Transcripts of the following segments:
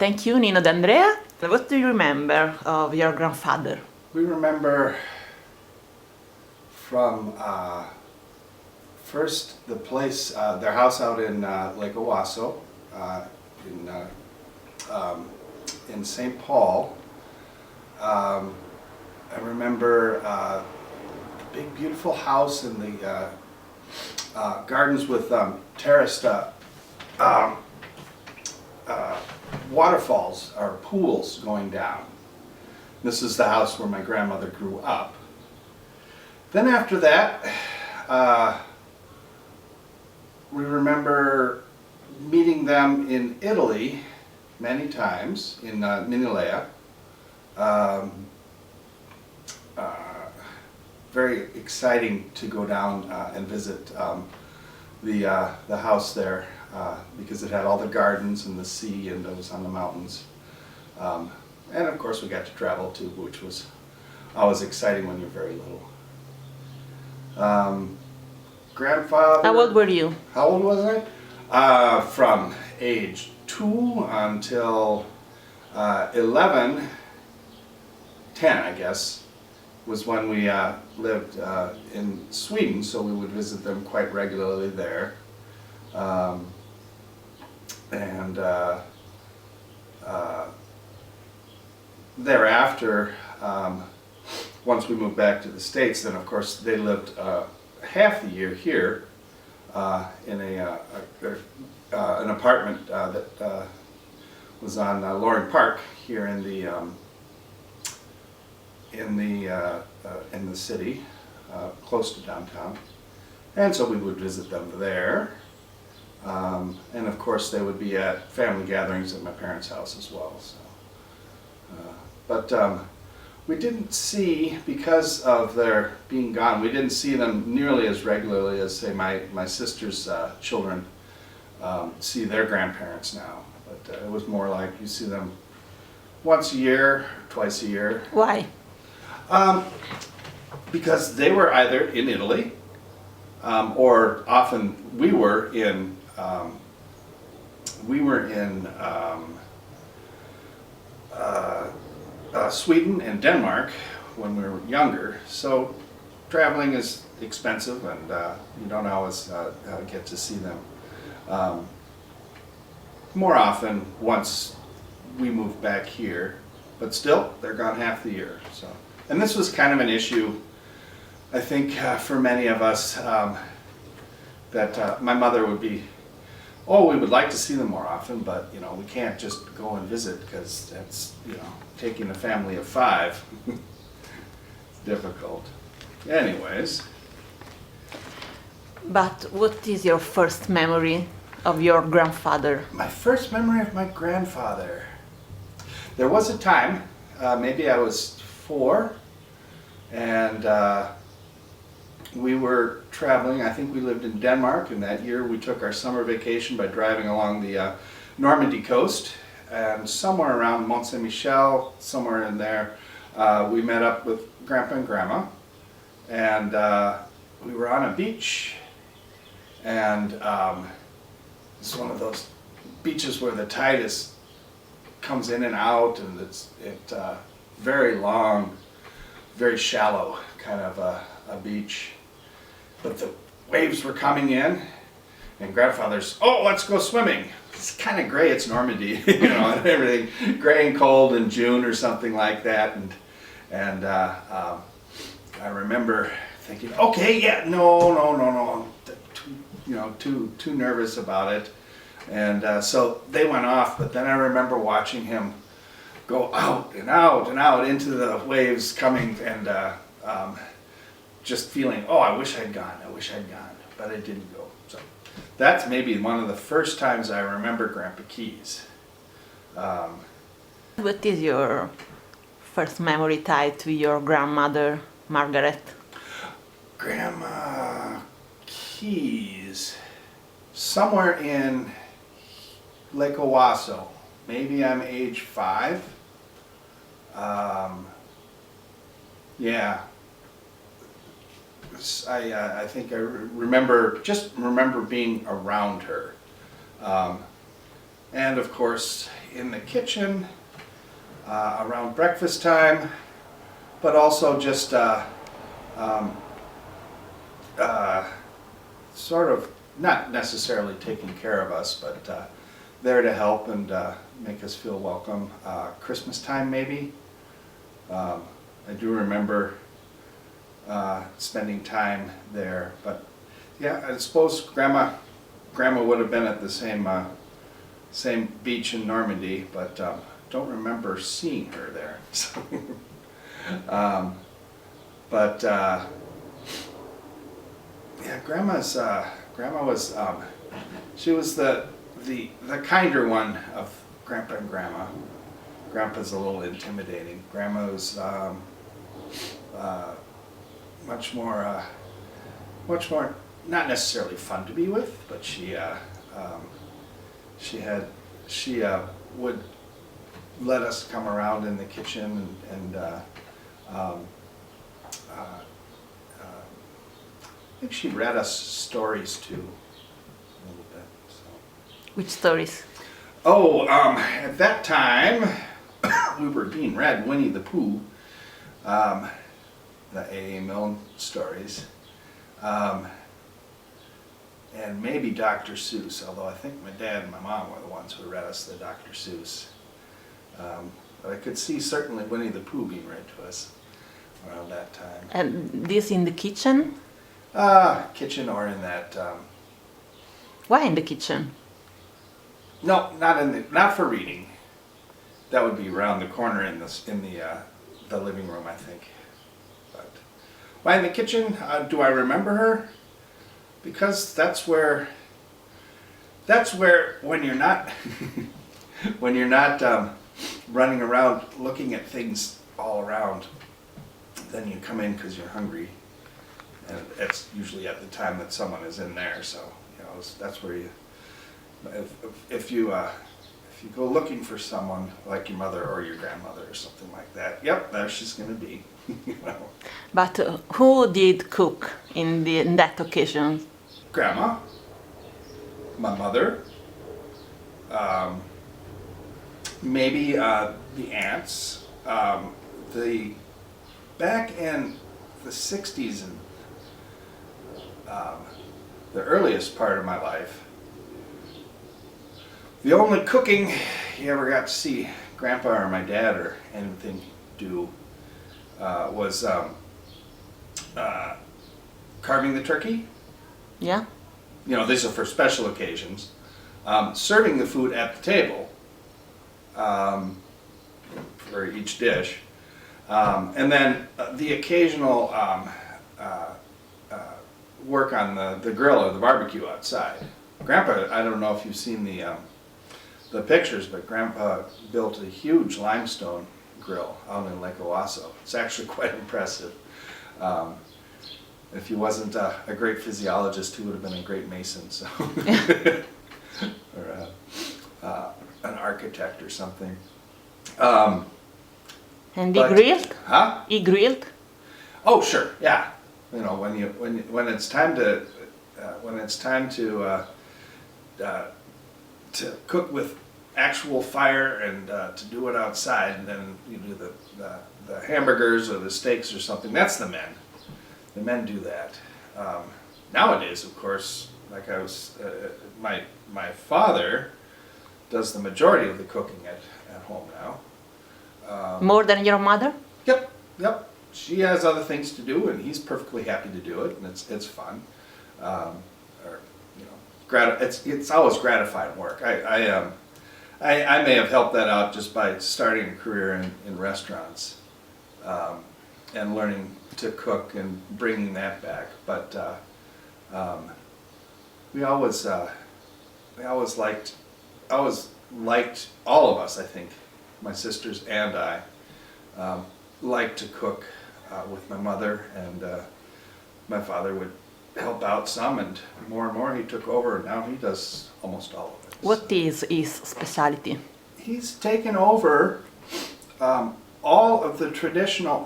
Thank you, Nino D'Andrea. What do you remember of your grandfather? We remember from first the place, their house out in Lake Owasso, in St. Paul. I remember the big beautiful house and the gardens with terraced waterfalls or pools going down. This is the house where my grandmother grew up. Then after that, we remember meeting them in Italy many times, in Ninilea. Very exciting to go down and visit the house there because it had all the gardens and the sea, and it was on the mountains. And of course we got to travel too, which was always exciting when you're very little. Grandfather... How old were you? How old was I? From age 2 until 11, 10 I guess, was when we lived in Sweden, so we would visit them quite regularly there. Thereafter, once we moved back to the States, then of course they lived half the year here in an apartment that was on Loring Park here in the city, close to downtown, and so we would visit them there. And of course they would be at family gatherings at my parents' house as well. So. But we didn't see, because of their being gone, we didn't see them nearly as regularly as, say, my sister's children see their grandparents now. But it was more like you see them once a year, twice a year. Why? Because they were either in Italy, or often we were in Sweden and Denmark when we were younger. So traveling is expensive, and you don't always get to see them. More often once we moved back here, but still they're gone half the year. So, and this was kind of an issue, I think, for many of us, that my mother would be, oh, we would like to see them more often, but you know, we can't just go and visit because that's, you know, taking a family of 5. It's difficult. Anyways. But what is your first memory of your grandfather? My first memory of my grandfather. There was a time, maybe I was 4, and we were traveling. I think we lived in Denmark, and that year we took our summer vacation by driving along the Normandy coast, and somewhere around Mont Saint-Michel, somewhere in there, we met up with Grandpa and Grandma, and we were on a beach, and it's one of those beaches where the tide comes in and out, and it's very long, very shallow kind of a beach. But the waves were coming in, and Grandfather's, oh, let's go swimming. It's kind of gray, it's Normandy, you know, and everything, gray and cold in June or something like that. And I remember thinking, okay, yeah, no, too nervous about it. And so they went off, but then I remember watching him go out and out and out into the waves coming, and just feeling, oh, I wish I'd gone, but I didn't go. So that's maybe one of the first times I remember Grandpa Keys. What is your first memory tied to your grandmother, Margaret? Grandma Keys, somewhere in Lake Owasso. Maybe I'm age 5. Yeah. I think I remember being around her. And of course, in the kitchen around breakfast time, but also just sort of not necessarily taking care of us, but there to help and make us feel welcome. Christmas time maybe. I do remember spending time there, but yeah, I suppose Grandma would have been at the same beach in Normandy, but don't remember seeing her there. So, but yeah, Grandma was she was the kinder one of Grandpa and Grandma. Grandpa's a little intimidating. Grandma was much more not necessarily fun to be with, but she would let us come around in the kitchen and I think she read us stories too, a little bit. So. Which stories? Oh, at that time, we were being read Winnie the Pooh, the A.A. Milne stories, and maybe Dr. Seuss, although I think my dad and my mom were the ones who read us the Dr. Seuss. But I could see certainly Winnie the Pooh being read to us around that time. And this in the kitchen? Kitchen or in that... Why in the kitchen? No, not for reading. That would be around the corner in the living room, I think. But why in the kitchen? Do I remember her? Because that's where when you're not running around looking at things all around, then you come in because you're hungry, and it's usually at the time that someone is in there. So that's where you. If you go looking for someone like your mother or your grandmother or something like that, yep, there she's going to be. But who did cook in that occasion? Grandma, my mother, maybe the aunts. Back in the 60s and the earliest part of my life, the only cooking you ever got to see Grandpa or my dad or anything do was carving the turkey. Yeah. These are for special occasions. Serving the food at the table for each dish. And then the occasional work on the grill or the barbecue outside. Grandpa, I don't know if you've seen the pictures, but Grandpa built a huge limestone grill out in Lake Owasso. It's actually quite impressive. If he wasn't a great physiologist, he would have been a great mason, so or an architect or something. And he grilled? Huh? He grilled? Oh, sure, yeah. When it's time to cook with actual fire and to do it outside, and then you do the hamburgers or the steaks or something. That's the men. The men do that. Nowadays, of course, like my father does the majority of the cooking at home now. More than your mother? Yep. She has other things to do, and he's perfectly happy to do it, and it's fun. It's always gratifying work. I may have helped that out just by starting a career in restaurants and learning to cook and bringing that back. But we always liked all of us. I think my sisters and I liked to cook with my mother, and my father would help out some, and more he took over, and now he does almost all of it. What is his specialty? He's taken over all of the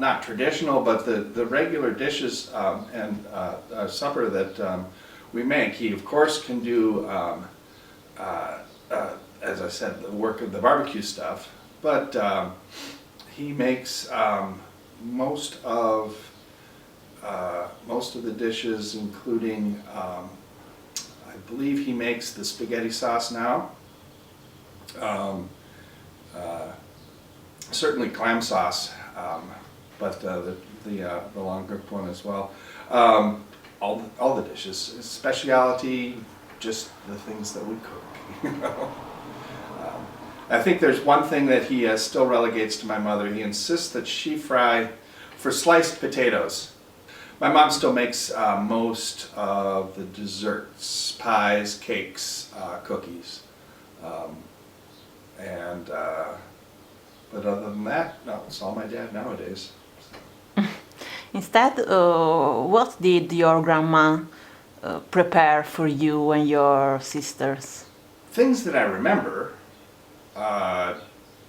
not traditional, but the regular dishes and supper that we make. He, of course, can do as I said, the work of the barbecue stuff, but he makes most of the dishes, including I believe he makes the spaghetti sauce now. Certainly clam sauce, but the long cooked one as well. All the dishes, specialty, just the things that we cook. You know? I think there's one thing that he still relegates to my mother. He insists that she fry for sliced potatoes. My mom still makes most of the desserts, pies, cakes, cookies, but other than that, no, it's all my dad nowadays. Instead, what did your grandma prepare for you and your sisters? Things that I remember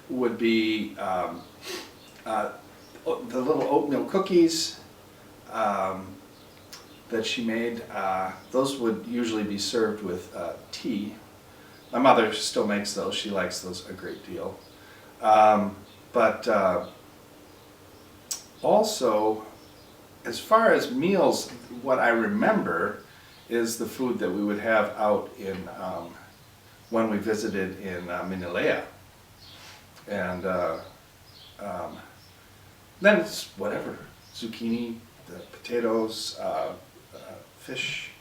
would be the little oatmeal cookies that she made. Those would usually be served with tea. My mother still makes those. She likes those a great deal. But also, as far as meals, what I remember is the food that we would have out in when we visited in Minilea. And then it's whatever, zucchini, the potatoes, fish,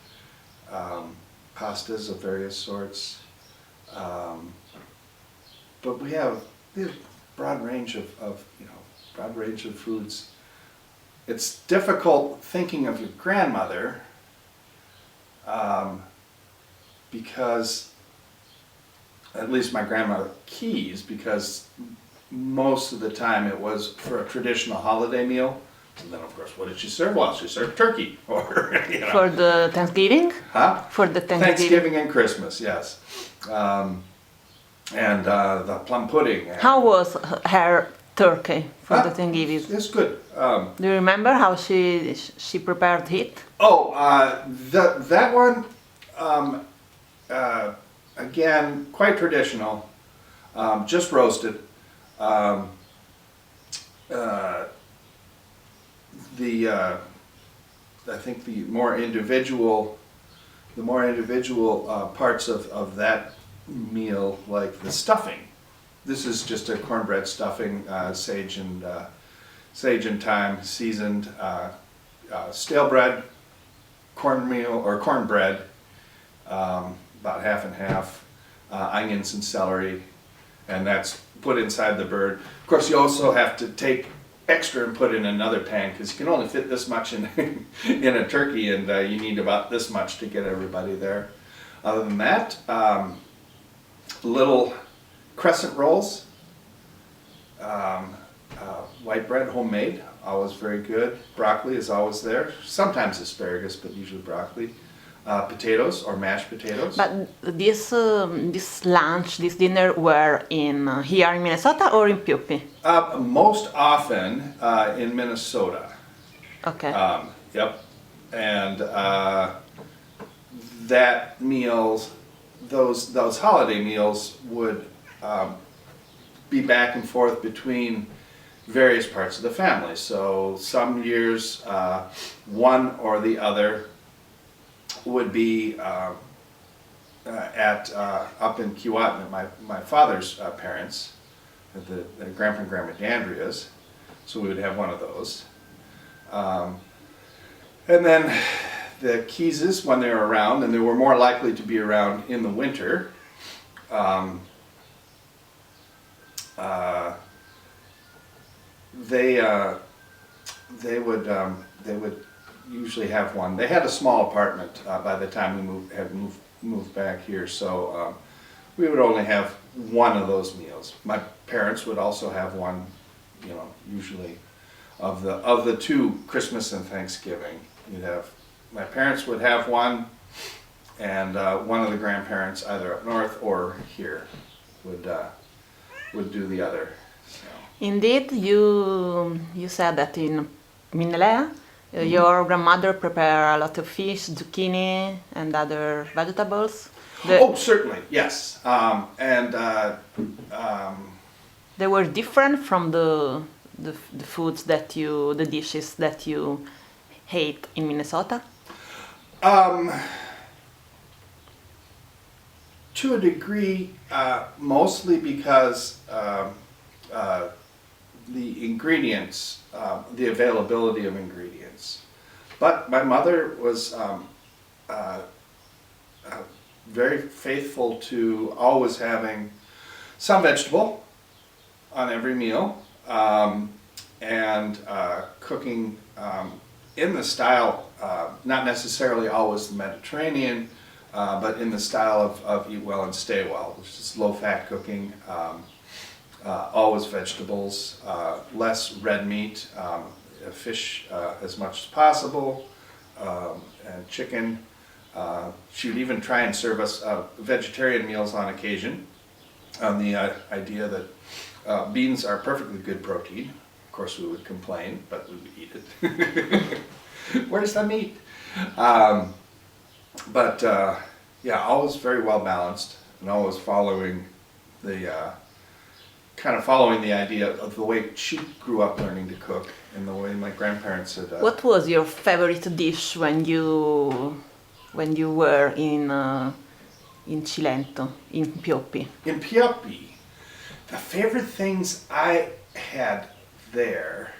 pastas of various sorts. But we have a broad range of foods. It's difficult thinking of your grandmother because, at least my grandmother Keys, because most of the time it was for a traditional holiday meal. And then, of course, what did she serve? Well, she served turkey. Or, you know. For the Thanksgiving? Huh? For the Thanksgiving and Christmas, yes. And the plum pudding. How was her turkey for the Thanksgiving? It's good. Do you remember how she prepared it? Oh, that one, again, quite traditional, just roasted. I think the more individual parts of that meal, like the stuffing. This is just a cornbread stuffing, sage and thyme, seasoned, stale bread, cornmeal or cornbread, about half and half, onions and celery, and that's put inside the bird. Of course, you also have to take extra and put in another pan because you can only fit this much in in a turkey, and you need about this much to get everybody there. Other than that, little crescent rolls, white bread, homemade, always very good. Broccoli is always there. Sometimes asparagus, but usually broccoli. Potatoes or mashed potatoes. But this lunch, this dinner were here in Minnesota or in Puppi? Most often in Minnesota. Okay. Yep. And that meals, those holiday meals would be back and forth between various parts of the family. So some years one or the other would be up in Keewatin at my father's parents, at the grandpa and grandma D'Andrea's, so we would have one of those. And then the Keyses, when they were around, and they were more likely to be around in the winter, they would usually have one. They had a small apartment by the time we moved back here, so we would only have one of those meals. My parents would also have one, usually of the two, Christmas and Thanksgiving. My parents would have one, and one of the grandparents, either up north or here, would do the other. So. Indeed, you said that in Minelea, your grandmother prepared a lot of fish, zucchini, and other vegetables. Oh, certainly, yes. They were different from the foods the dishes that you ate in Minnesota? To a degree, mostly because the ingredients, the availability of ingredients. But my mother was very faithful to always having some vegetable on every meal, and cooking in the style, not necessarily always the Mediterranean, but in the style of eat well and stay well, which is low-fat cooking, always vegetables, less red meat, fish as much as possible, and chicken. She would even try and serve us vegetarian meals on occasion, on the idea that beans are perfectly good protein. Of course we would complain, but we would eat it. Where's the meat? But yeah, always very well balanced, and always following the idea of the way she grew up learning to cook, and the way my grandparents had. What was your favorite dish when you were in Cilento, in Pioppi? In Pioppi, the favorite things I had there.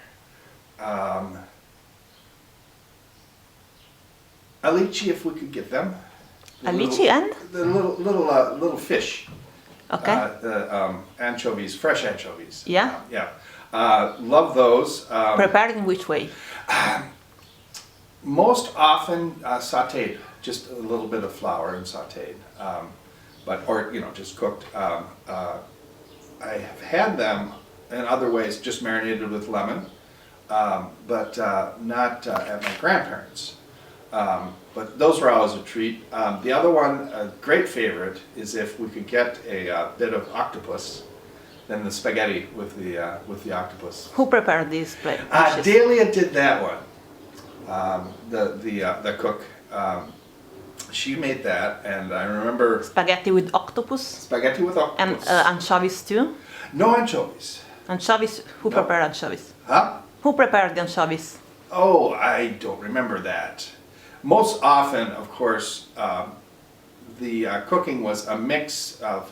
Alici, if we could get them. Alici and? The little fish. Okay. The anchovies, fresh anchovies. Yeah? Yeah. Love those. Prepared in which way? Most often sautéed, just a little bit of flour and sautéed, or just cooked. I have had them in other ways, just marinated with lemon, but not at my grandparents'. But those were always a treat. The other one, a great favorite, is if we could get a bit of octopus, then the spaghetti with the octopus. Who prepared these dishes? Delia did that one. The cook. She made that, and I remember. Spaghetti with octopus? Spaghetti with octopus. And anchovies too? No anchovies. Anchovies? Who prepared anchovies? Huh? Who prepared the anchovies? Oh, I don't remember that. Most often, of course, the cooking was a mix of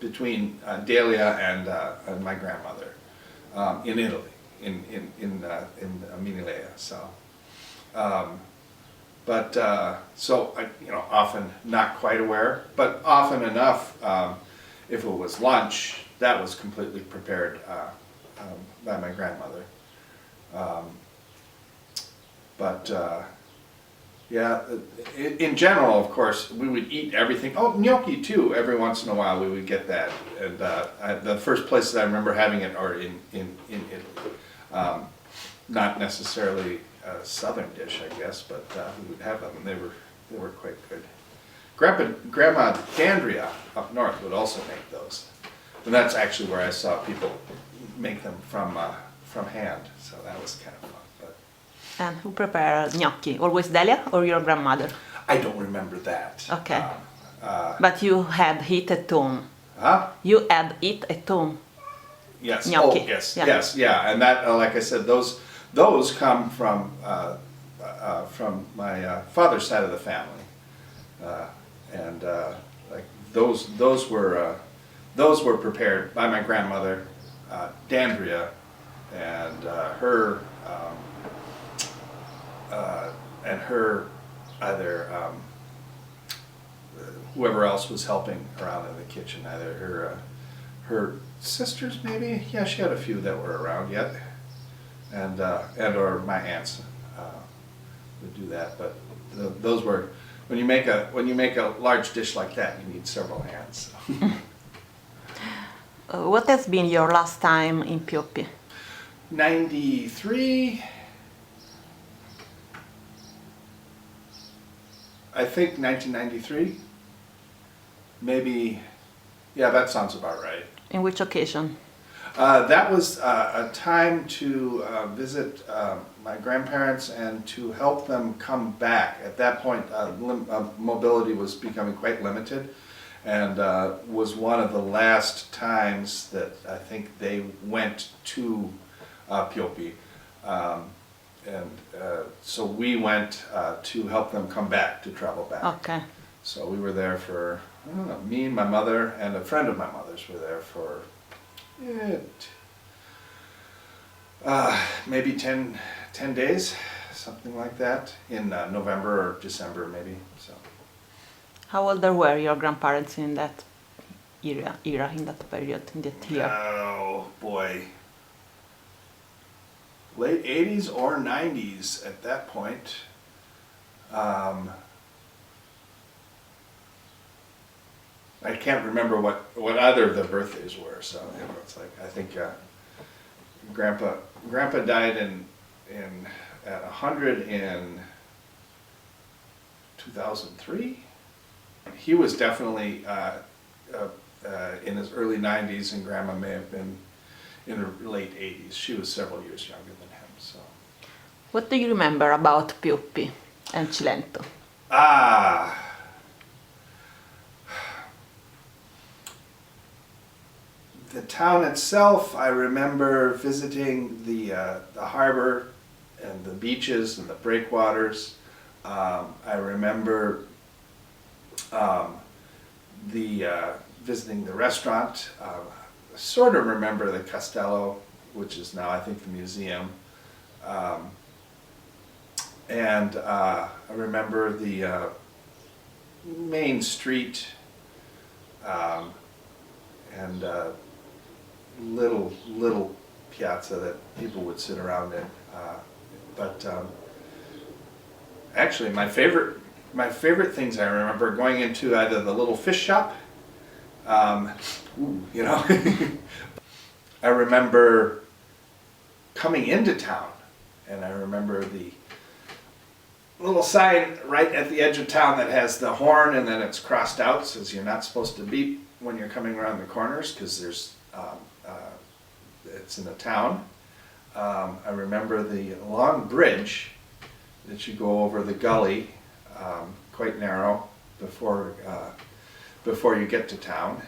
between Delia and my grandmother in Italy, in Minilea. So, so often not quite aware, but often enough. If it was lunch, that was completely prepared by my grandmother. Yeah, in general, of course, we would eat everything. Oh, gnocchi too. Every once in a while, we would get that. And the first places I remember having it are in Italy. Not necessarily a southern dish, I guess, but we would have them, and they were quite good. Grandma D'Andrea up north would also make those, and that's actually where I saw people make them from hand. So that was kind of fun. And who prepared gnocchi? Always Delia or your grandmother? I don't remember that. Okay. But you had it at home. Huh? You had it at home. Yes. Gnocchi. Oh, yes. Yeah. Yes. Yeah. And that, like I said, those come from my father's side of the family, and like those were prepared by my grandmother, D'Andrea, and her. Either whoever else was helping around in the kitchen, either her sisters maybe. Yeah, she had a few that were around yet, and or my aunts would do that. But those were when you make a large dish like that, you need several hands. What has been your last time in Pioppi? 93. I think 1993, maybe, yeah, that sounds about right. In which occasion? That was a time to visit my grandparents and to help them come back. At that point, mobility was becoming quite limited, and was one of the last times that I think they went to Piopi. So we went to help them come back, to travel back. Okay. So we were there for, I don't know, me, my mother, and a friend of my mother's were there for maybe 10 days, something like that, in November or December maybe. So. How old were your grandparents in that era, in that period, in that year? Oh boy. Late 80s or 90s at that point. I can't remember what either of the birthdays were, so you know, it's like I think Grandpa died at 100 in 2003. He was definitely in his early 90s, and Grandma may have been in her late 80s. She was several years younger than him. So. What do you remember about Piopi and Cilento? The town itself, I remember visiting the harbor and the beaches and the breakwaters. I remember visiting the restaurant. Sort of remember the Castello, which is now I think the museum. And I remember the main street and little piazza that people would sit around in. But actually, my favorite things I remember going into either the little fish shop, you know. I remember coming into town, and I remember the little sign right at the edge of town that has the horn, and then it's crossed out, says you're not supposed to beep when you're coming around the corners because there's it's in a town. I remember the long bridge that you go over the gully, quite narrow, before you get to town.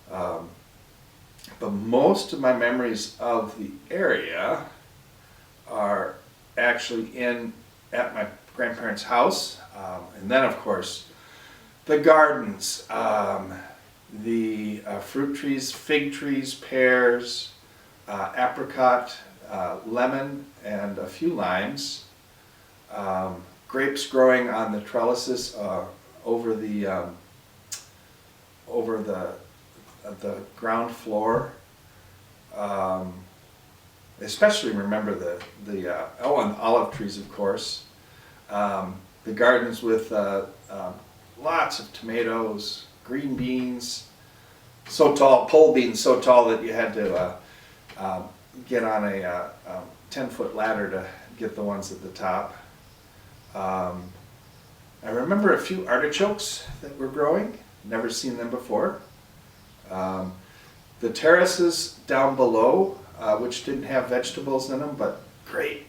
But most of my memories of the area are actually at my grandparents' house, and then of course the gardens, the fruit trees, fig trees, pears, apricot, lemon, and a few limes. Grapes growing on the trellises over the ground floor. Especially remember and olive trees, of course. The gardens with lots of tomatoes, green beans, so tall, pole beans so tall that you had to get on a 10-foot ladder to get the ones at the top. I remember a few artichokes that were growing, never seen them before. The terraces down below, which didn't have vegetables in them, but great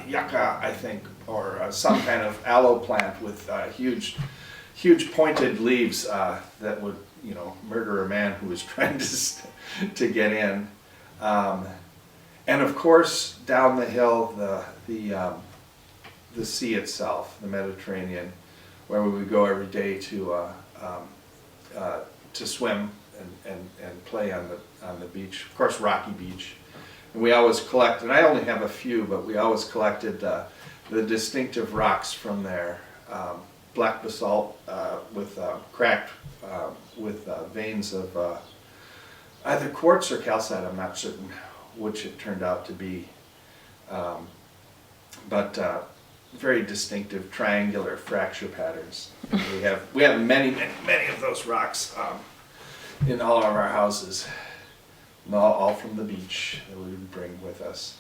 yucca, I think, or some kind of aloe plant with huge pointed leaves that would, you know, murder a man who was trying to get in. And of course, down the hill, the sea itself, the Mediterranean, where we would go every day to swim and play on the beach. Of course, rocky beach. And we always collected, I only have a few, but we always collected the distinctive rocks from there. Black basalt with cracked with veins of either quartz or calcite, I'm not certain which it turned out to be. But very distinctive triangular fracture patterns. We have many of those rocks in all of our houses, all from the beach that we would bring with us.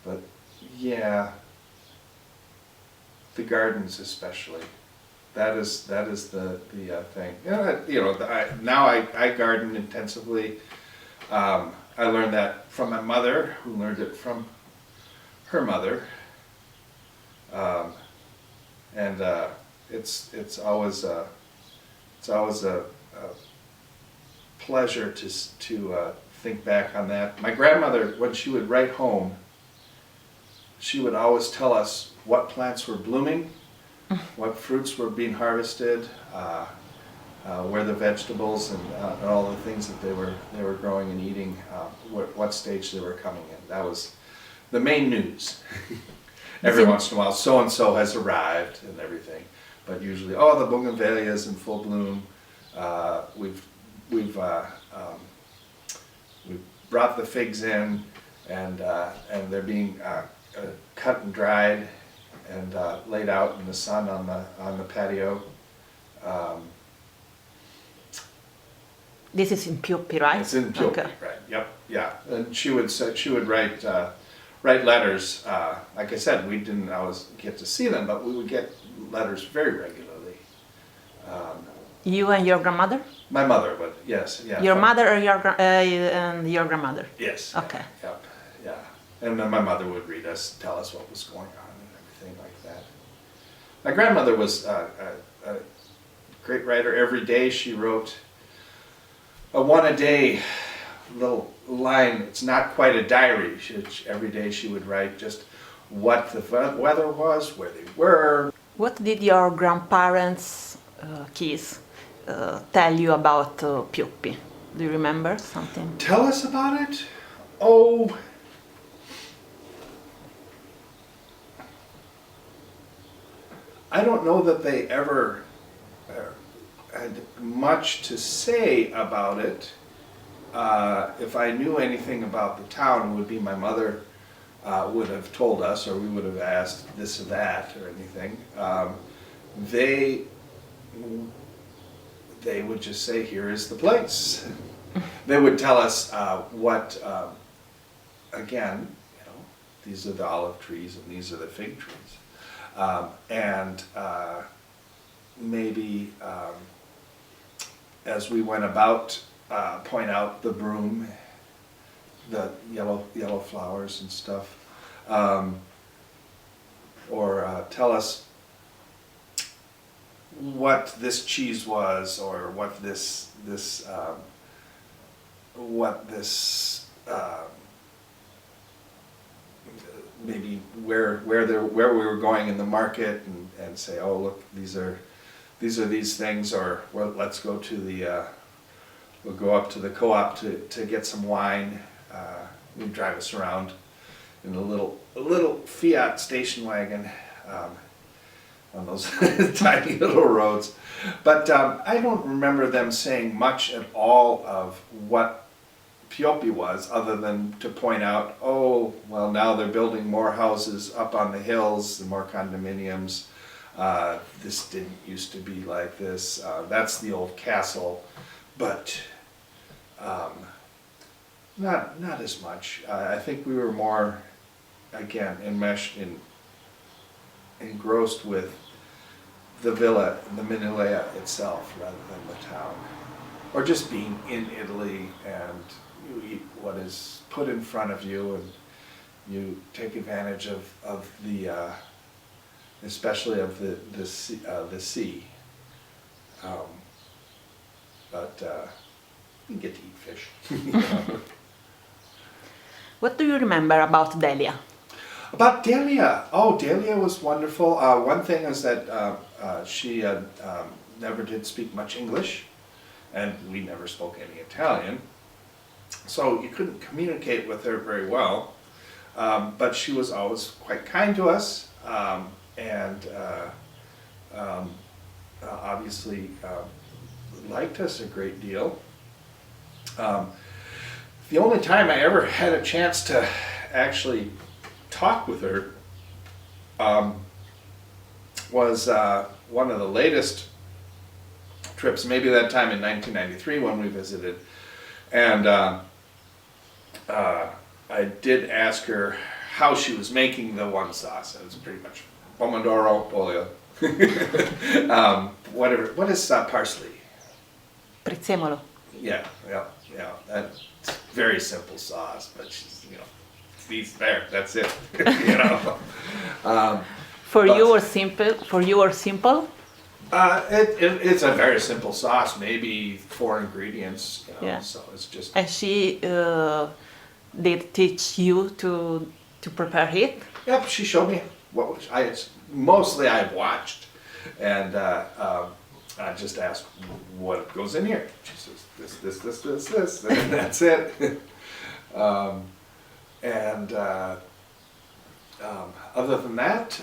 But yeah, the gardens especially. that is the thing. Now I garden intensively. I learned that from my mother, who learned it from her mother, and it's always a pleasure to think back on that. My grandmother, when she would write home, she would always tell us what plants were blooming, what fruits were being harvested, where the vegetables and all the things that they were growing and eating, what stage they were coming in. That was the main news. Every once in a while, so and so has arrived and everything, but usually, the bougainvillea is in full bloom. We've brought the figs in, and they're being cut and dried and laid out in the sun on the patio. This is in Pioppi, right? It's in Pioppi, Okay. right? Yep, yeah. And she would write letters. Like I said, we didn't always get to see them, but we would get letters very regularly. You and your grandmother? My mother would, yes, yeah. Your mother or and your grandmother? Yes. Okay. Yeah. And then my mother would read us, tell us what was going on and everything like that. My grandmother was a great writer. Every day she wrote a one-a-day little line. It's not quite a diary. Every day she would write just what the weather was, where they were. What did your grandparents, Keys, tell you about Pioppi? Do you remember something? Tell us about it? Oh, I don't know that they ever had much to say about it. If I knew anything about the town, it would be my mother would have told us, or we would have asked this or that or anything. They would just say, here is the place. They would tell us again, these are the olive trees and these are the fig trees. And maybe as we went about, point out the broom, the yellow flowers and stuff, or tell us what this cheese was, or what this maybe where we were going in the market, and say, oh look, these are these things, or well, let's go to we'll go up to the co-op to get some wine. We'd drive us around in a little Fiat station wagon on those tiny little roads. But I don't remember them saying much at all of what Pioppi was, other than to point out, oh, well, now they're building more houses up on the hills, and more condominiums. This didn't used to be like this. That's the old castle, but not as much. I think we were more, again, engrossed with the villa, the Minilea itself, rather than the town. Or just being in Italy, and you eat what is put in front of you, and you take advantage of the, especially of the sea. But you get to eat fish. What do you remember about Delia? About Delia, Delia was wonderful. One thing is that she never did speak much English, and we never spoke any Italian, so you couldn't communicate with her very well. But she was always quite kind to us, and obviously liked us a great deal. The only time I ever had a chance to actually talk with her was one of the latest trips, maybe that time in 1993 when we visited, and I did ask her how she was making the one sauce. It was pretty much pomodoro, olio, Whatever. What is parsley? Prezzemolo. Yeah. That's very simple sauce, but she's, these there. That's it. For But- you or simple? For you or simple? It's a very simple sauce. Maybe 4 ingredients. Yeah. So it's just. And she did teach you to prepare it? Yep, she showed me what was mostly I watched, and I just asked what goes in here. She says this, and that's it. Other than that,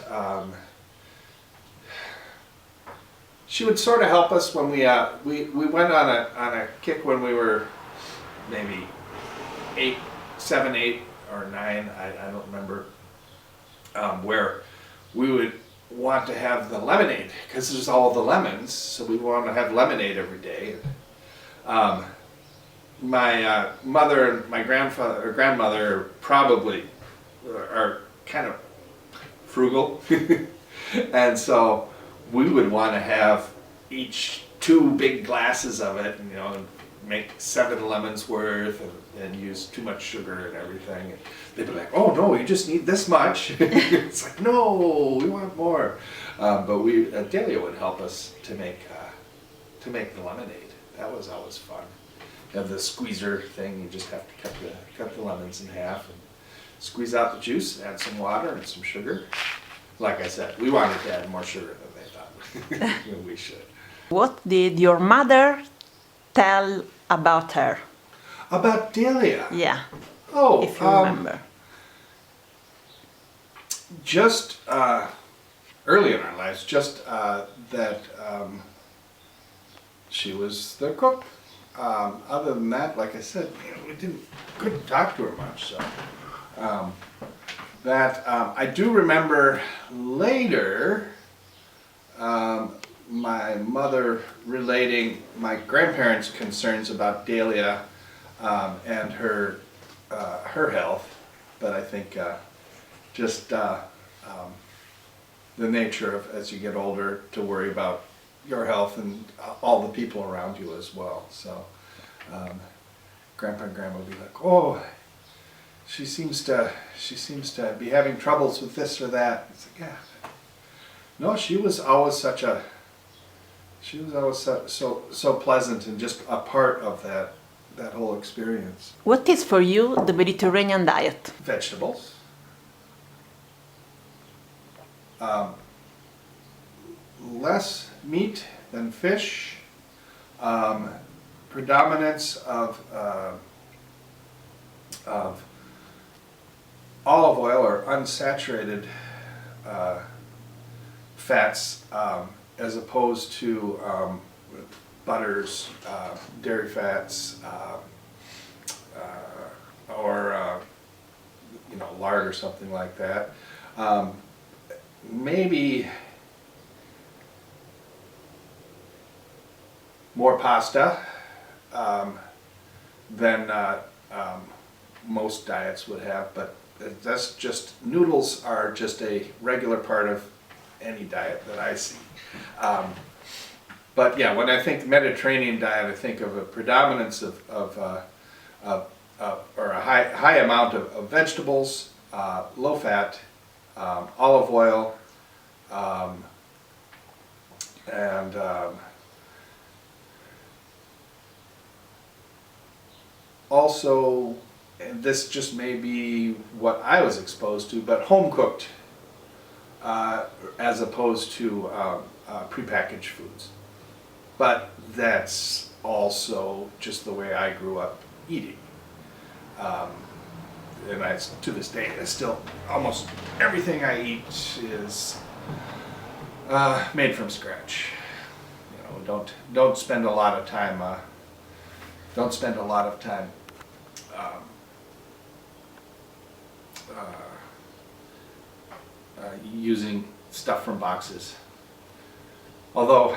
she would sort of help us when we went on a kick when we were maybe 7, 8, or 9. I don't remember. Where we would want to have the lemonade because there's all the lemons, so we want to have lemonade every day. My mother and my grandmother probably are kind of frugal, and so we would want to have each 2 big glasses of it, and make 7 lemons worth and use too much sugar and everything. And they'd be like, "Oh no, you just need this much." It's like, no, we want more. But Delia would help us to make the lemonade. That was always fun. You have the squeezer thing. You just have to cut the lemons in half and squeeze out the juice, add some water and some sugar. Like I said, we wanted to add more sugar than they thought we should. What did your mother tell about her? About Delia? Yeah, Oh, if you remember. Just early in our lives, that she was the cook. Other than that, like I said, we couldn't talk to her much. So I do remember later. My mother relating my grandparents' concerns about Delia and her health, but I think the nature of, as you get older, to worry about your health and all the people around you as well. So Grandpa and Grandma would be like, "Oh, she seems to be having troubles with this or that." It's like, yeah. No, she was always so pleasant and just a part of that whole experience. What is for you the Mediterranean diet? Vegetables. Less meat than fish. Predominance of olive oil or unsaturated fats, as opposed to butters, dairy fats, or lard or something like that. Maybe more pasta than most diets would have, but that's just, noodles are just a regular part of any diet that I see. But yeah, when I think Mediterranean diet, I think of a predominance or a high amount of vegetables, low fat, olive oil, and also, and this just may be what I was exposed to, but home cooked as opposed to prepackaged foods. But that's also just the way I grew up eating. And to this day, it's still almost everything I eat is made from scratch. Don't spend a lot of time. Using stuff from boxes. Although,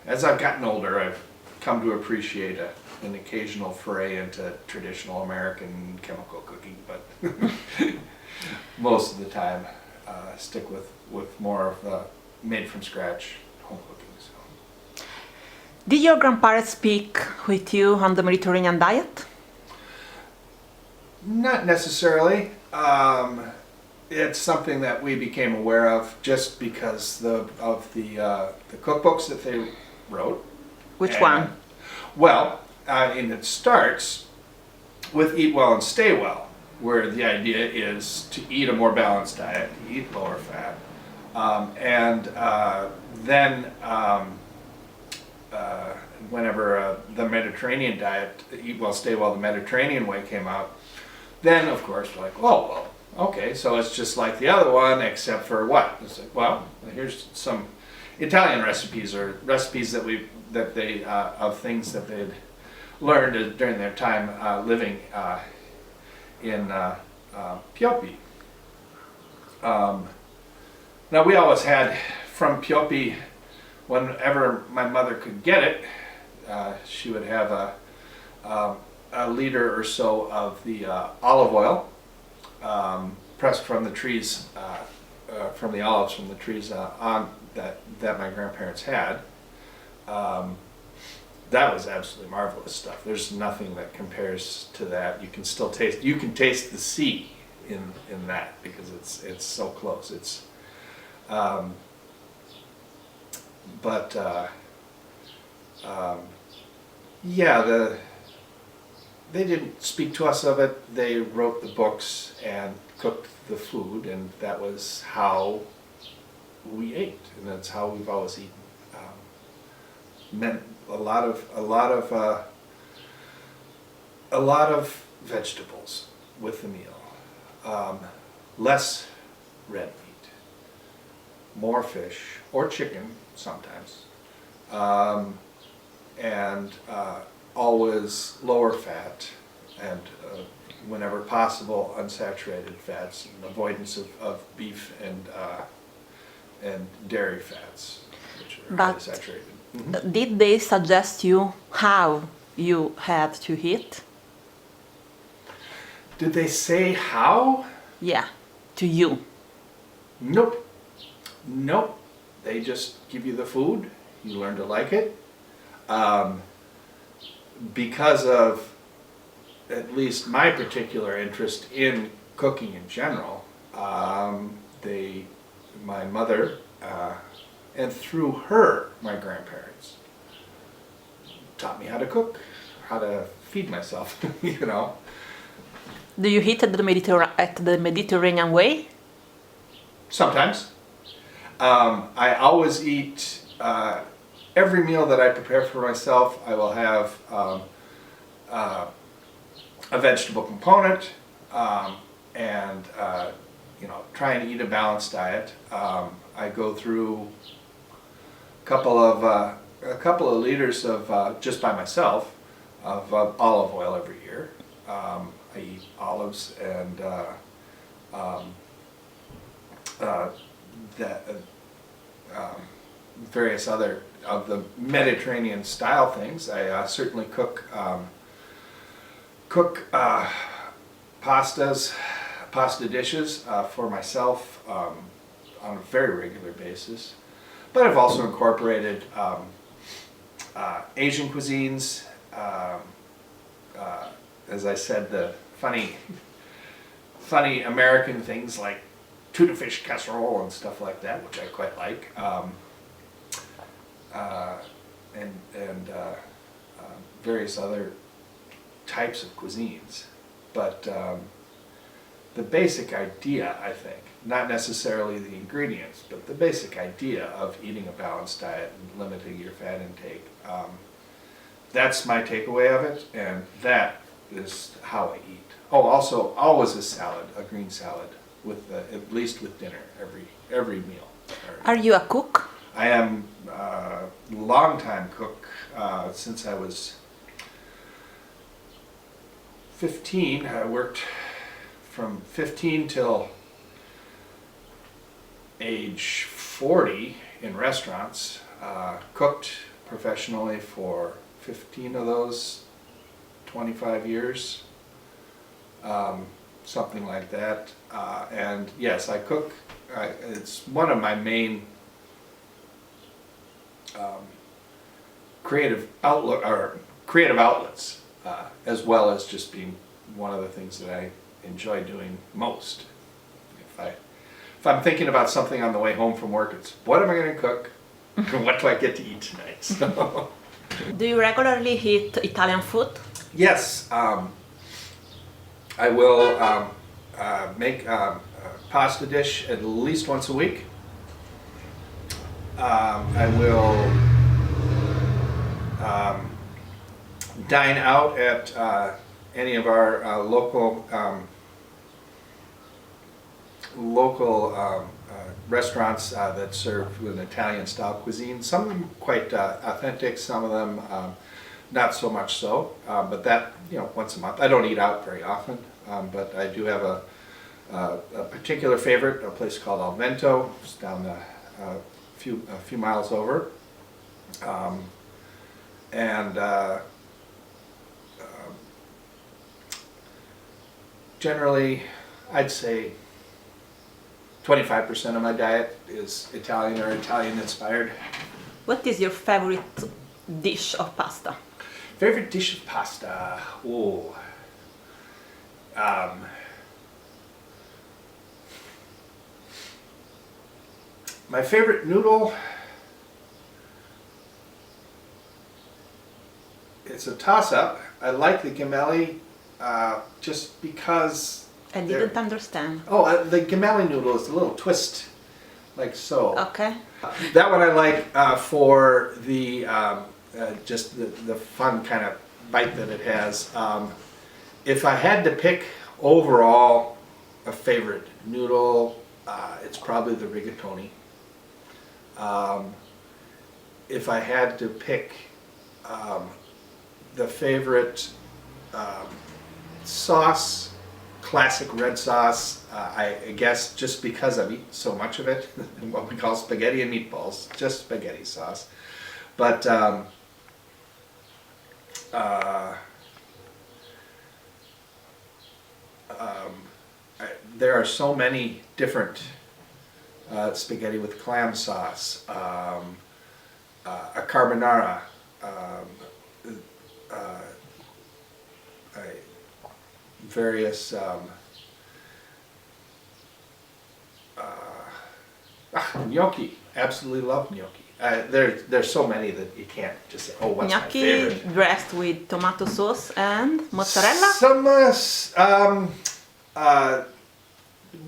as I've gotten older, I've come to appreciate an occasional foray into traditional American chemical cooking, but most of the time stick with more of made from scratch, home cooking. So. Did your grandparents speak with you on the Mediterranean diet? Not necessarily. It's something that we became aware of just because of the cookbooks that they wrote. Which one? Well, and it starts with Eat Well and Stay Well, where the idea is to eat a more balanced diet, eat lower fat, then whenever the Mediterranean diet, Eat Well, Stay Well, the Mediterranean way came out, then of course we're like, oh, well, okay, so it's just like the other one, except for what? It's like, well, here's some Italian recipes or recipes of things that they'd learned during their time living in Piopi. Now we always had from Piopi, whenever my mother could get it, she would have a liter or so of the olive oil pressed from the trees, from the olives from the trees on that my grandparents had. That was absolutely marvelous stuff. There's nothing that compares to that. You can still taste. You can taste the sea in that because it's so close. It's, yeah. They didn't speak to us of it. They wrote the books and cooked the food, and that was how we ate, and that's how we've always eaten. Meant a lot of vegetables with the meal, less red meat, more fish or chicken sometimes, and always lower fat, and whenever possible unsaturated fats, and avoidance of beef and dairy fats, which are highly saturated. Mm-hmm. Did they suggest you how you had to eat? Did they say how? Yeah, to you. Nope. They just give you the food. You learn to like it. Because of at least my particular interest in cooking in general, my mother, and through her, my grandparents, taught me how to cook, how to feed myself, you know. Do you eat at the Mediterranean way? Sometimes. I always eat, every meal that I prepare for myself, I will have a vegetable component, and trying to eat a balanced diet. I go through a couple of liters of just by myself of olive oil every year. I eat olives and various other of the Mediterranean style things. I certainly cook pasta dishes for myself on a very regular basis. But I've also incorporated Asian cuisines, as I said, the funny American things like tuna fish casserole and stuff like that, which I quite like, and various other types of cuisines. But the basic idea, I think, not necessarily the ingredients, but the basic idea of eating a balanced diet and limiting your fat intake, that's my takeaway of it, and that is how I eat. Oh, also always a salad, a green salad, with at least with dinner every meal. Are you a cook? I am a long-time cook since I was 15. I worked from 15 till age 40 in restaurants. Cooked professionally for 15 of those 25 years, something like that. And yes, I cook. It's one of my main creative outlook or creative outlets, as well as just being one of the things that I enjoy doing most. If I'm thinking about something on the way home from work, it's what am I going to cook? And what do I get to eat tonight? So, Do you regularly eat Italian food? yes, I will make a pasta dish at least once a week. I will dine out at any of our local restaurants that serve an Italian-style cuisine. Some of them quite authentic, some of them not so much so. But that, once a month. I don't eat out very often, but I do have a particular favorite, a place called Al Vento. It's down a few miles over, generally, I'd say 25% of my diet is Italian or Italian-inspired. What is your favorite dish of pasta? Favorite dish of pasta? Oh, my favorite noodle, it's a toss-up. I like the gemelli just because... I didn't understand. Oh, the gemelli noodle is a little twist, like so. Okay. That one I like for the just the fun kind of bite that it has. If I had to pick overall a favorite noodle, it's probably the rigatoni. If I had to pick the favorite sauce, classic red sauce, I guess just because I've eaten so much of it, what we call spaghetti and meatballs, just spaghetti sauce. But there are so many different spaghetti with clam sauce, a carbonara, various gnocchi. Absolutely love gnocchi. There's so many that you can't just say, oh, what's Gnocchi my favorite? dressed with tomato sauce and mozzarella? Some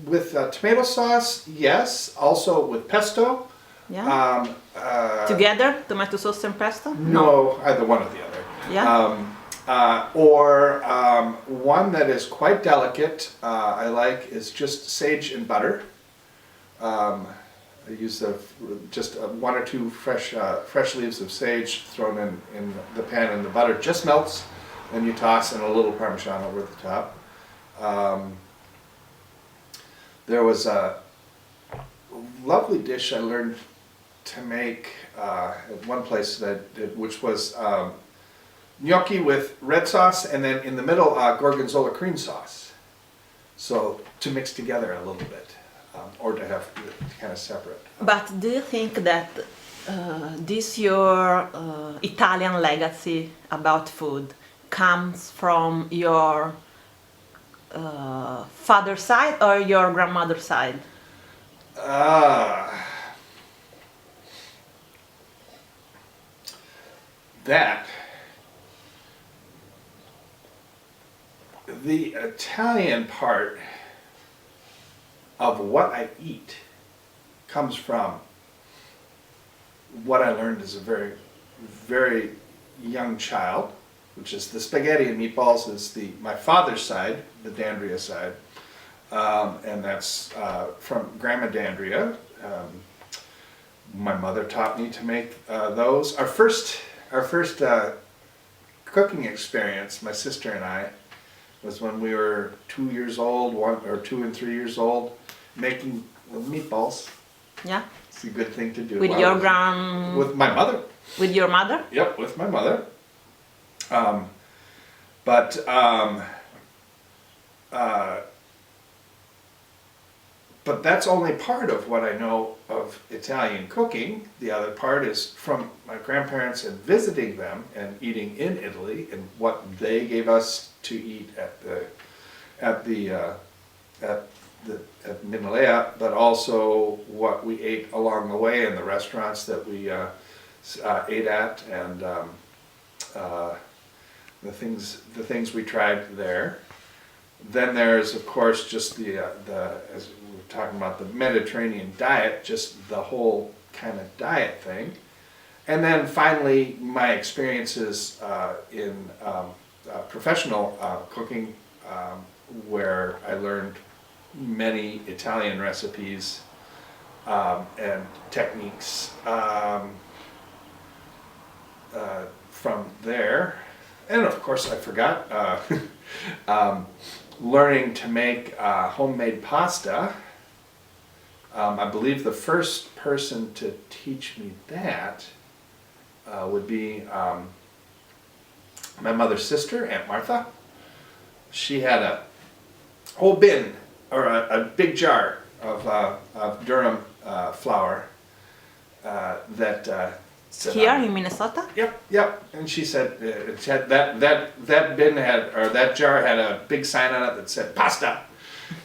with tomato sauce, yes. Also with pesto. Yeah. Together, tomato sauce and pesto? No, either one or the other. Yeah. Or one that is quite delicate, I like, is just sage and butter. I use just one or two fresh leaves of sage thrown in the pan, and the butter just melts, and you toss and a little Parmesan over the top. There was a lovely dish I learned to make at one place which was gnocchi with red sauce, and then in the middle gorgonzola cream sauce. So to mix together a little bit, or to have kind of separate. But do you think that this your Italian legacy about food comes from your father's side or your grandmother's side? The Italian part of what I eat comes from what I learned as a very, very young child, which is the spaghetti and meatballs is my father's side, the D'Andrea side, and that's from Grandma D'Andrea. My mother taught me to make those. Our first cooking experience, my sister and I, was when we were 2 years old, 2 and 3 years old, making meatballs. Yeah. It's a good thing to do. With With my mother. With your mother? Yep, with my mother. but that's only part of what I know of Italian cooking. The other part is from my grandparents and visiting them and eating in Italy and what they gave us to eat at Minalea, but also what we ate along the way in the restaurants that we ate at, and the things we tried there. Then there's, of course, just the as we were talking about, the Mediterranean diet, just the whole kind of diet thing. And then finally, my experiences in professional cooking, where I learned many Italian recipes and techniques from there. And of course, I forgot learning to make homemade pasta. I believe the first person to teach me that would be my mother's sister, Aunt Martha. She had a whole bin, or a big jar of Durham flour that Here in Minnesota? Yep. And she said it had that bin had, or that jar had a big sign on it that said pasta,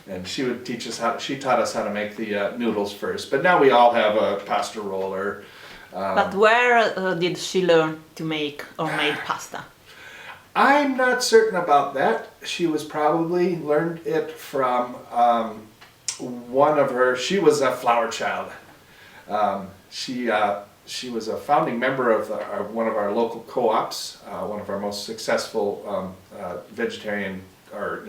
and she would teach us she taught us how to make the noodles first. But now we all have a pasta roller. But where did she learn to make homemade pasta? I'm not certain about that. She was probably learned it from one of her. She was a flower child. She was a founding member of one of our local co-ops, one of our most successful vegetarian or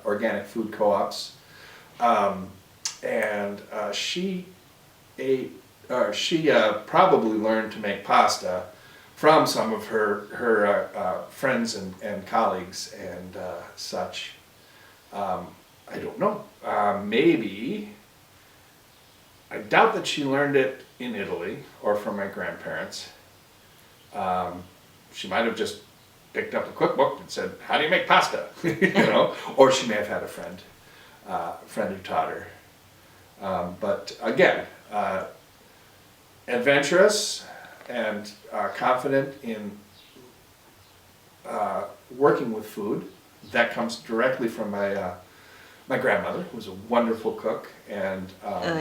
organic food co-ops, and she probably learned to make pasta from some of her friends and colleagues and such. I don't know. Maybe. I doubt that she learned it in Italy or from my grandparents. She might have just picked up a cookbook and said, "How do you make pasta?" Or she may have had a friend who taught her. But again, adventurous and confident in working with food. That comes directly from my grandmother, who was a wonderful cook, and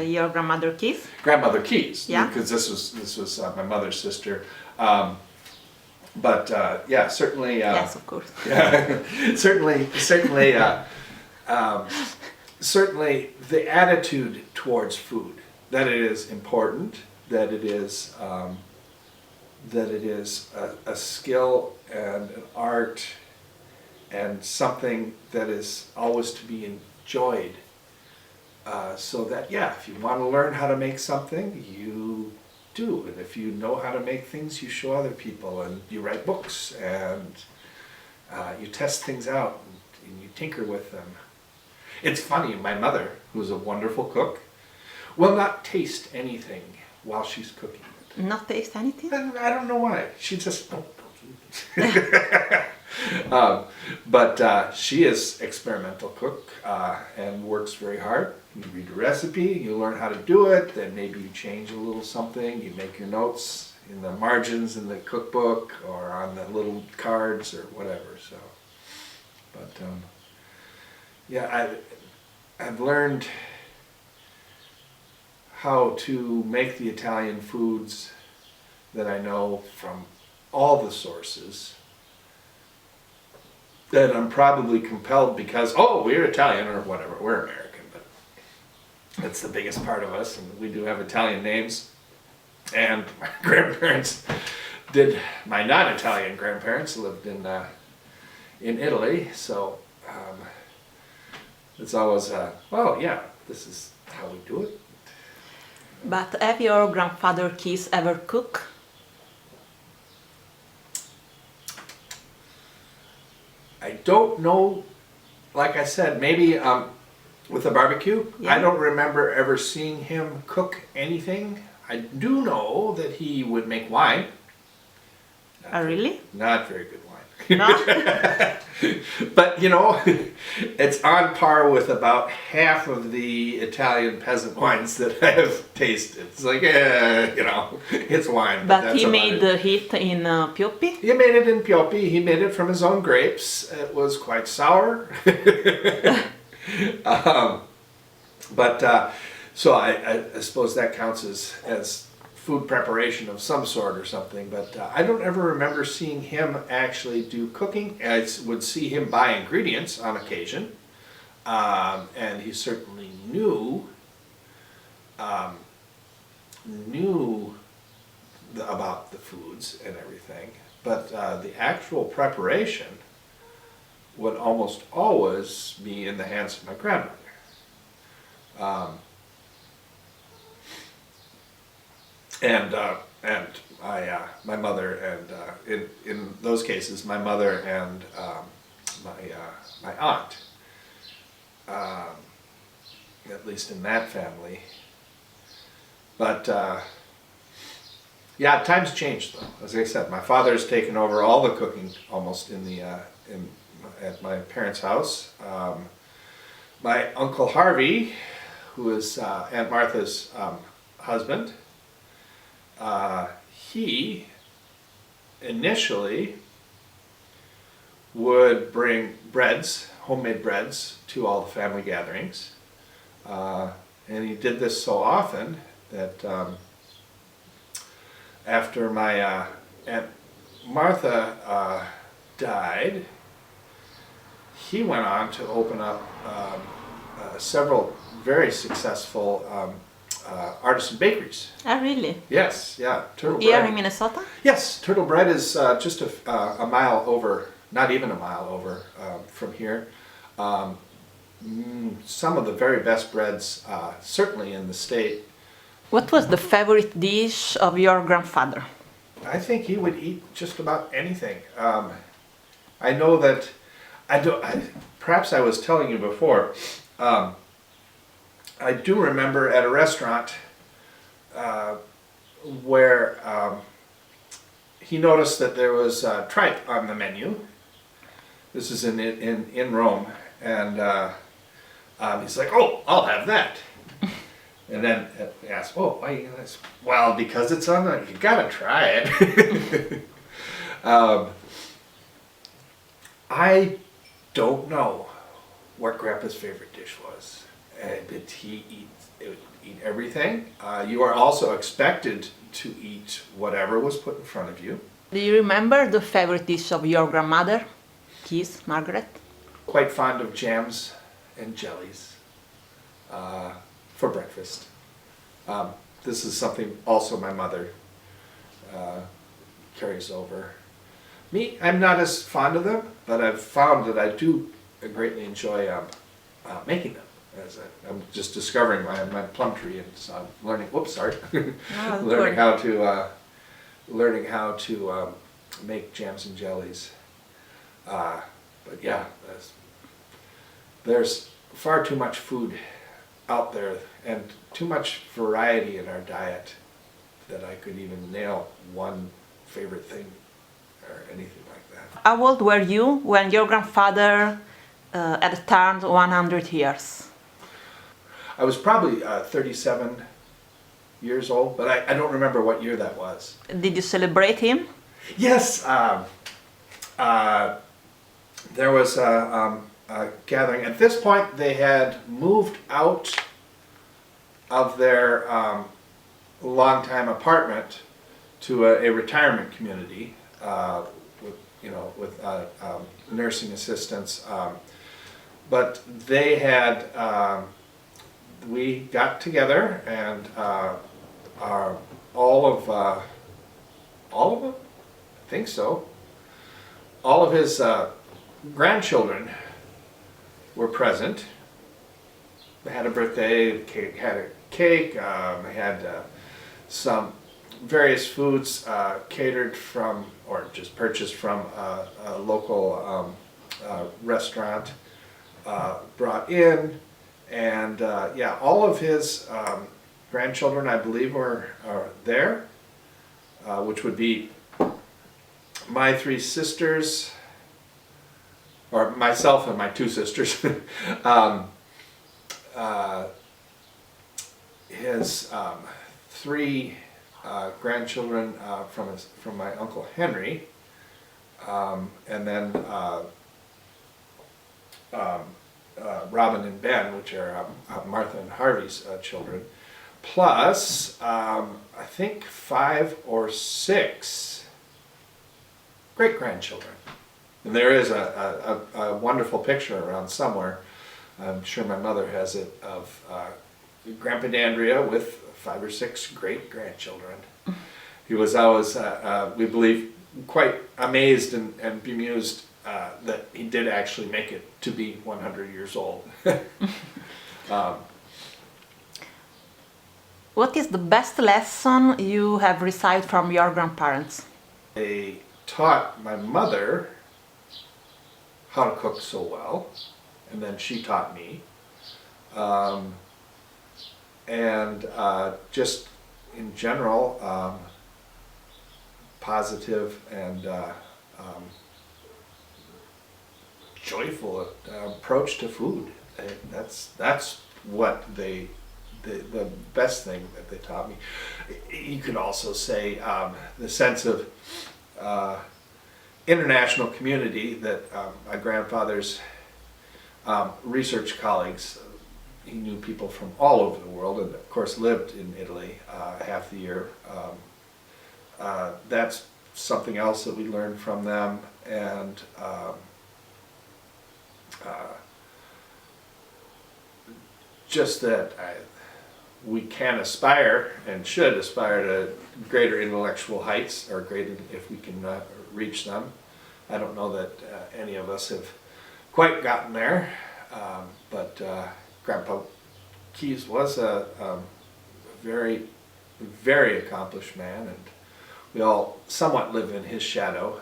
your grandmother Keys? Grandmother Keys, yeah, because this was my mother's sister. Yeah, certainly. Yes, of course. Yeah, certainly the attitude towards food, that it is important, that it is a skill and an art, and something that is always to be enjoyed. So that, if you want to learn how to make something, you do. And if you know how to make things, you show other people, and you write books, and you test things out, and you tinker with them. It's funny, my mother, who's a wonderful cook, will not taste anything while she's cooking it. Not taste anything? I don't know why. She just... But she is experimental cook and works very hard. You read a recipe, you learn how to do it, then maybe you change a little something, you make your notes in the margins in the cookbook or on the little cards or whatever. So, but I've learned how to make the Italian foods that I know from all the sources. That I'm probably compelled because, we're Italian or whatever, we're American, but that's the biggest part of us, and we do have Italian names. And my grandparents my non-Italian grandparents lived in Italy, so it's always, this is how we do it. But have your grandfather Keys ever cooked? I don't know, like I said, maybe with a barbecue. Yeah. I don't remember ever seeing him cook anything. I do know that he would make wine. Really? Not very good wine. No? But you know, it's on par with about half of the Italian peasant wines that I have tasted. It's like, you know, it's wine. But that's he about made it. it in Pioppi? He made it in Pioppi. He made it from his own grapes. It was quite sour. So I suppose that counts as food preparation of some sort or something, but I don't ever remember seeing him actually do cooking. I would see him buy ingredients on occasion, and he certainly knew about the foods and everything, but the actual preparation would almost always be in the hands of my grandmother. And my mother, and in those cases, my mother and my aunt, at least in that family. But yeah, times changed though. As I said, my father's taken over all the cooking almost at my parents' house. My Uncle Harvey, who is Aunt Martha's husband, he initially would bring breads, homemade breads, to all the family gatherings. And he did this so often that after my Aunt Martha died, he went on to open up several very successful artisan bakeries. Ah, really? Yes, yeah. Turtle Here Bread. in Minnesota? Yes, Turtle Bread is just a mile over, not even a mile over from here. Some of the very best breads, certainly in the state. What was the favorite dish of your grandfather? I think he would eat just about anything. I know that, perhaps I was telling you before, I do remember at a restaurant where he noticed that there was tripe on the menu. This is in Rome, and he's like, "Oh, I'll have that." And then he asked, "Oh, why you guys?" Well, because it's on the. You gotta try it. I don't know what Grandpa's favorite dish was, but he would eat everything. You are also expected to eat whatever was put in front of you. Do you remember the favorite dish of your grandmother, Keys, Margaret? Quite fond of jams and jellies for breakfast. This is something also my mother carries over. Me, I'm not as fond of them, but I've found that I do greatly enjoy making them. I'm just discovering my plum tree, and so I'm learning. Whoops, sorry. Learning how to make jams and jellies. But yeah, there's far too much food out there and too much variety in our diet that I could even nail one favorite thing or anything like that. How old were you when your grandfather had turned 100 years? I was probably 37 years old, but I don't remember what year that was. Did you celebrate him? Yes, there was a gathering. At this point, they had moved out of their longtime apartment to a retirement community with nursing assistants. But they had, we got together, and all of them, I think so, all of his grandchildren were present. They had a birthday, had a cake, they had some various foods catered from, or just purchased from a local restaurant, brought in, and yeah, all of his grandchildren, I believe, were there, which would be my three sisters or myself and my two sisters. His three grandchildren from my Uncle Henry, and then Robin and Ben, which are Martha and Harvey's children, plus I think 5 or 6 great-grandchildren. And there is a wonderful picture around somewhere, I'm sure my mother has it, of Grandpa D'Andrea with 5 or 6 great-grandchildren. He was always, we believe, quite amazed and bemused that he did actually make it to be 100 years old. What is the best lesson you have received from your grandparents? They taught my mother how to cook so well, and then she taught me. And just in general, positive and joyful approach to food. That's what the best thing that they taught me. You could also say the sense of international community that my grandfather's research colleagues, he knew people from all over the world, and of course lived in Italy half the year. That's something else that we learned from them, and just that we can aspire and should aspire to greater intellectual heights, or greater if we can reach them. I don't know that any of us have quite gotten there, but Grandpa Keys was a very, very accomplished man, and we all somewhat live in his shadow,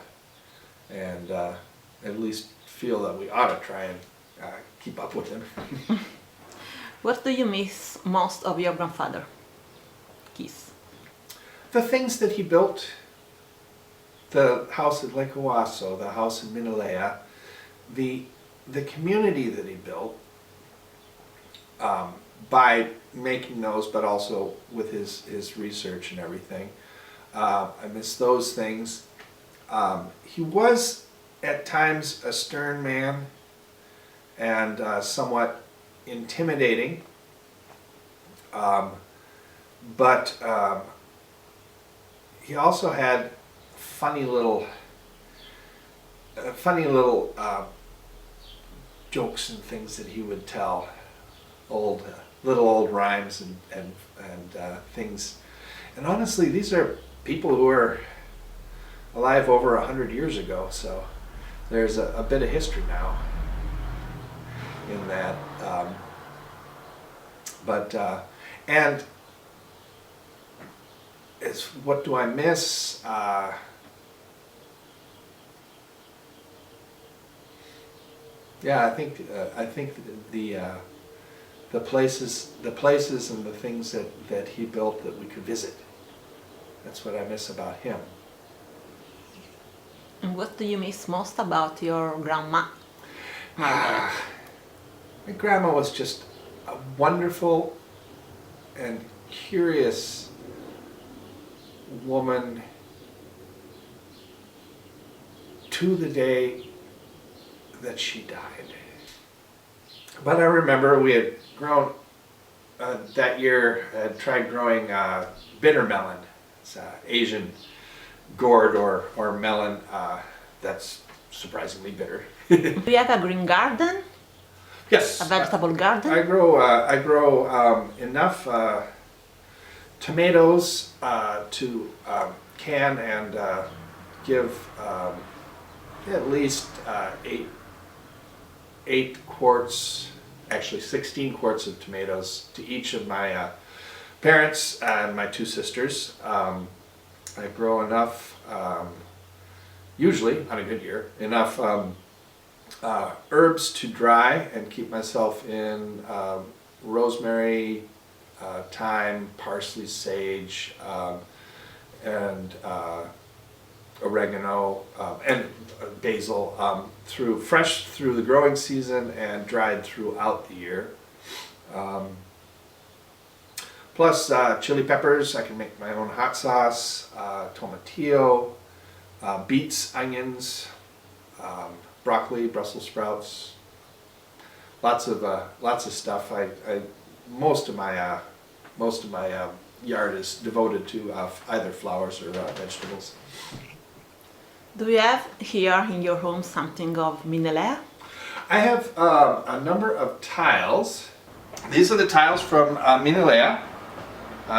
and at least feel that we ought to try and keep up with him. What do you miss most of your grandfather, Keys? The things that he built, the house at Lake Owasso, the house in Minalea, the community that he built, by making those, but also with his research and everything. I miss those things. He was at times a stern man and somewhat intimidating, but he also had funny little jokes and things that he would tell, little old rhymes and things. And honestly, these are people who are alive over 100 years ago, so there's a bit of history now in that. And it's, what do I miss? Yeah, I think the places and the things that he built that we could visit. That's what I miss about him. And what do you miss most about your grandma, Margaret? My grandma was just a wonderful and curious woman to the day that she died. But I remember we had grown, that year, had tried growing bitter melon. It's Asian gourd or melon that's surprisingly bitter. Do you have a green garden? Yes. A vegetable garden? I grow enough tomatoes to can and give at least 8 quarts, actually 16 quarts of tomatoes to each of my parents and my 2 sisters. I grow enough, usually on a good year, enough herbs to dry and keep myself in rosemary, thyme, parsley, sage, and oregano, and basil, fresh through the growing season and dried throughout the year. Plus chili peppers. I can make my own hot sauce, tomatillo, beets, onions, broccoli, Brussels sprouts. Lots of stuff. Most of my yard is devoted to either flowers or vegetables. Do you have here in your home something of Minelea? I have a number of tiles. These are the tiles from Minelea.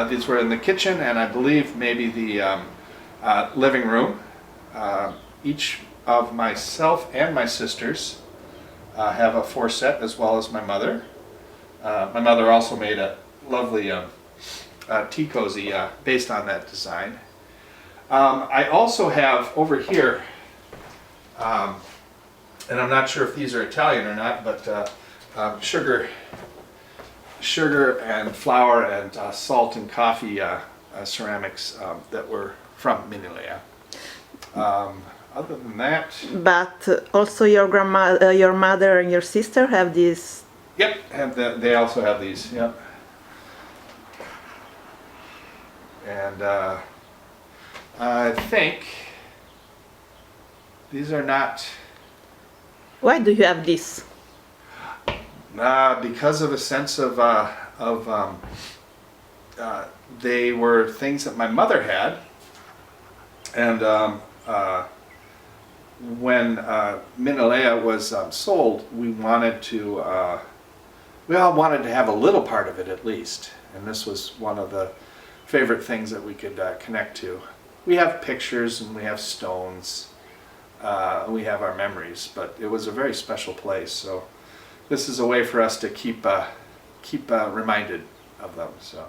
These were in the kitchen and I believe maybe the living room. Each of myself and my sisters have a 4-set, as well as my mother. My mother also made a lovely tea cozy based on that design. I also have over here, and I'm not sure if these are Italian or not, but sugar and flour and salt and coffee ceramics that were from Minelea. Other than that, But also your your mother and your sister have this. yep, they also have these. Yep, and I think these are not. Why do you have this? Because of a sense of they were things that my mother had, and when Minelea was sold, we all wanted to have a little part of it at least, and this was one of the favorite things that we could connect to. We have pictures and we have stones, we have our memories, but it was a very special place. So this is a way for us to keep reminded of them. So.